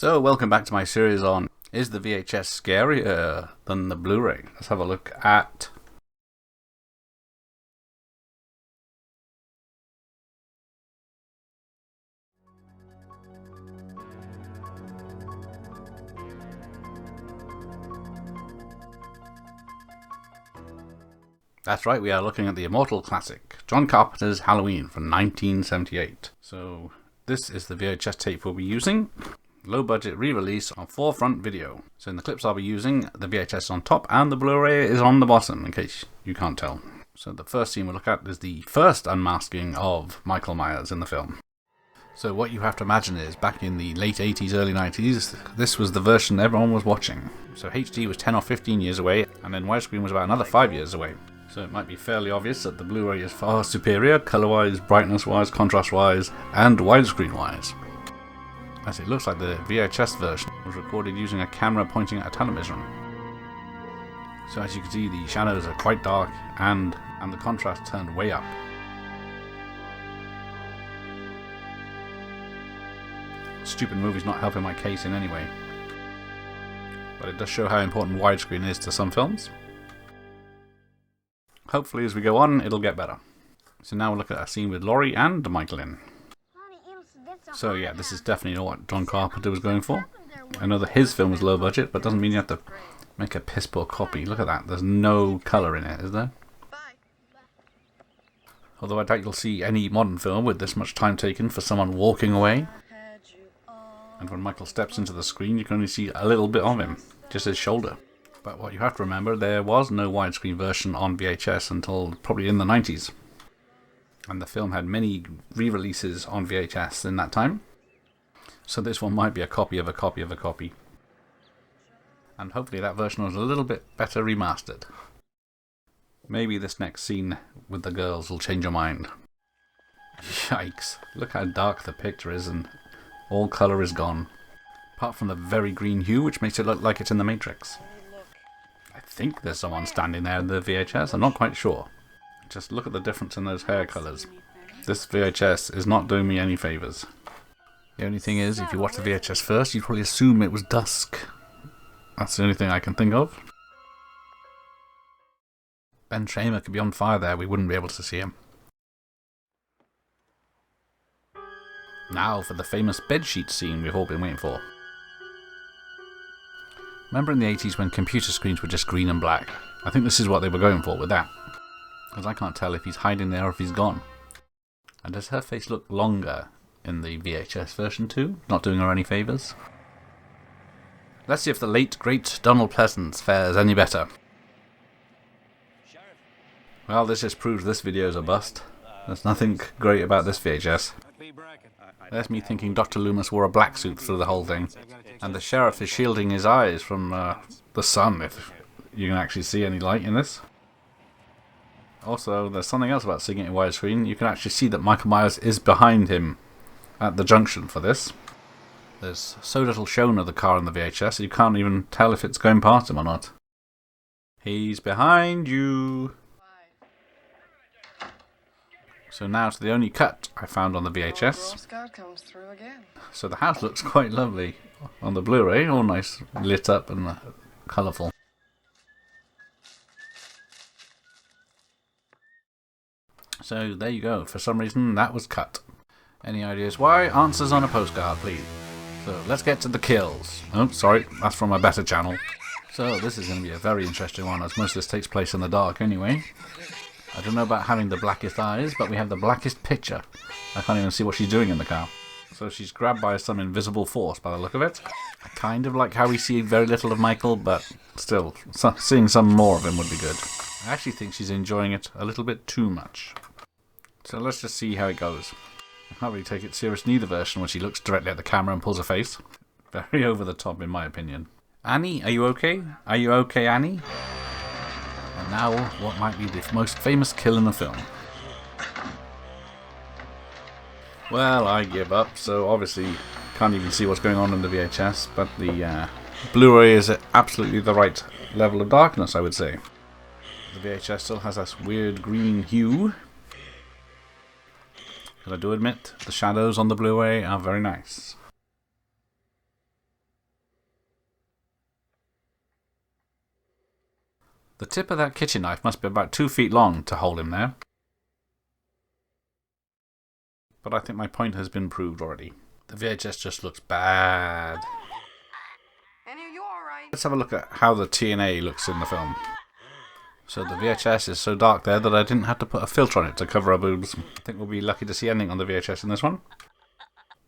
So welcome back to my series on is the VHS scarier than the Blu-ray? Let's have a look at That's right, we are looking at the immortal classic, John Carpenter's Halloween from 1978. So this is the VHS tape we'll be using. Low budget re-release on 4-front video. So in the clips I'll be using, the VHS on top and the Blu-ray is on the bottom, in case you can't tell. So the first scene we'll look at is the first unmasking of Michael Myers in the film. So what you have to imagine is, back in the late 80s, early 90s, this was the version everyone was watching. So HD was 10 or 15 years away, and then widescreen was about another 5 years away. So it might be fairly obvious that the Blu-ray is far superior, colour-wise, brightness-wise, contrast-wise, and widescreen-wise. As it looks like the VHS version was recorded using a camera pointing at a television. So as you can see, the shadows are quite dark and the contrast turned way up. Stupid movie's not helping my case in any way. But it does show how important widescreen is to some films. Hopefully as we go on, it'll get better. So now we'll look at a scene with Laurie and Michael in. So yeah, this is definitely not what John Carpenter was going for. I know that his film was low budget, but doesn't mean you have to make a piss poor copy. Look at that, there's no colour in it, is there? Although I doubt you'll see any modern film with this much time taken for someone walking away. And when Michael steps into the screen, you can only see a little bit of him, just his shoulder. But what you have to remember, there was no widescreen version on VHS until probably in the 90s. And the film had many re-releases on VHS in that time. So this one might be a copy of a copy of a copy. And hopefully that version was a little bit better remastered. Maybe this next scene with the girls will change your mind. Yikes, look how dark the picture is and all colour is gone. Apart from the very green hue, which makes it look like it's in the Matrix. I think there's someone standing there in the VHS, I'm not quite sure. Just look at the difference in those hair colours. This VHS is not doing me any favours. The only thing is, if you watch the VHS first, you'd probably assume it was dusk. That's the only thing I can think of. Ben Tramer could be on fire there, we wouldn't be able to see him. Now for the famous bedsheet scene we've all been waiting for. Remember in the 80s when computer screens were just green and black? I think this is what they were going for with that. Because I can't tell if he's hiding there or if he's gone. And does her face look longer in the VHS version too? Not doing her any favours. Let's see if the late great Donald Pleasance fares any better. Well, this just proves this video is a bust. There's nothing great about this VHS. There's me thinking Dr. Loomis wore a black suit through the whole thing. And the sheriff is shielding his eyes from the sun, if you can actually see any light in this. Also, there's something else about seeing it in widescreen. You can actually see that Michael Myers is behind him at the junction for this. There's so little shown of the car in the VHS, you can't even tell if it's going past him or not. He's behind you! So now to the only cut I found on the VHS. So the house looks quite lovely on the Blu-ray, all nice lit up and colourful. So there you go, for some reason that was cut. Any ideas why? Answers on a postcard, please. So let's get to the kills. Oh, sorry, that's from a better channel. So this is going to be a very interesting one, as most of this takes place in the dark anyway. I don't know about having the blackest eyes, but we have the blackest picture. I can't even see what she's doing in the car. So she's grabbed by some invisible force by the look of it. I kind of like how we see very little of Michael, but still, seeing some more of him would be good. I actually think she's enjoying it a little bit too much. So let's just see how it goes. I can't really take it serious in either version when she looks directly at the camera and pulls her face. Very over the top in my opinion. Annie, are you okay? Are you okay, Annie? And now, what might be the most famous kill in the film? Well, I give up, so obviously can't even see what's going on in the VHS, but the Blu-ray is at absolutely the right level of darkness, I would say. The VHS still has this weird green hue. But I do admit, the shadows on the Blu-ray are very nice. The tip of that kitchen knife must be about 2 feet long to hold him there. But I think my point has been proved already. The VHS just looks bad. Let's have a look at how the TNA looks in the film. So the VHS is so dark there that I didn't have to put a filter on it to cover our boobs. I think we'll be lucky to see anything on the VHS in this one.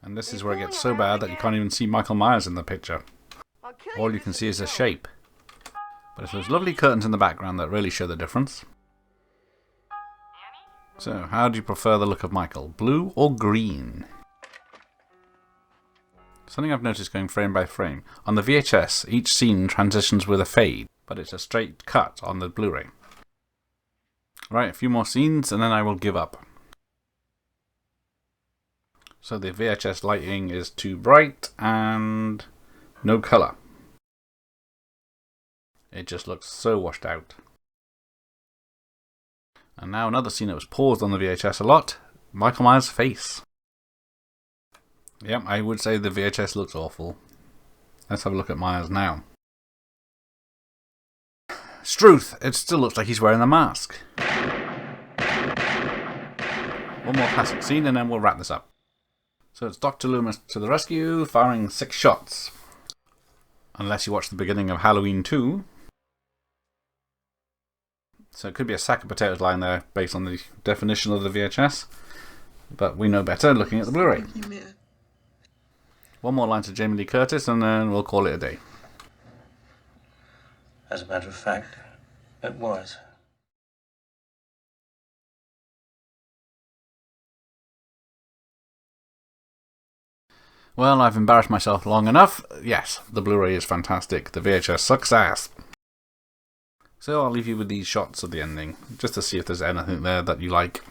And this is where it gets so bad that you can't even see Michael Myers in the picture. All you can see is a shape. But it's those lovely curtains in the background that really show the difference. So, how do you prefer the look of Michael? Blue or green? Something I've noticed going frame by frame. On the VHS, each scene transitions with a fade, but it's a straight cut on the Blu-ray. Right, a few more scenes and then I will give up. So the VHS lighting is too bright and no colour. It just looks so washed out. And now another scene that was paused on the VHS a lot. Michael Myers' face. Yep, I would say the VHS looks awful. Let's have a look at Myers now. Struth! It still looks like he's wearing a mask. One more classic scene and then we'll wrap this up. So it's Dr. Loomis to the rescue, firing 6 shots. Unless you watch the beginning of Halloween 2. So it could be a sack of potatoes lying there based on the definition of the VHS. But we know better looking at the Blu-ray. One more line to Jamie Lee Curtis and then we'll call it a day. As a matter of fact, it was. Well, I've embarrassed myself long enough. Yes, the Blu-ray is fantastic. The VHS sucks ass. So I'll leave you with these shots of the ending, just to see if there's anything there that you like.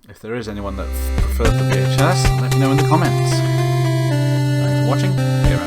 If there is anyone that prefers the VHS, let me know in the comments. Thanks for watching. Here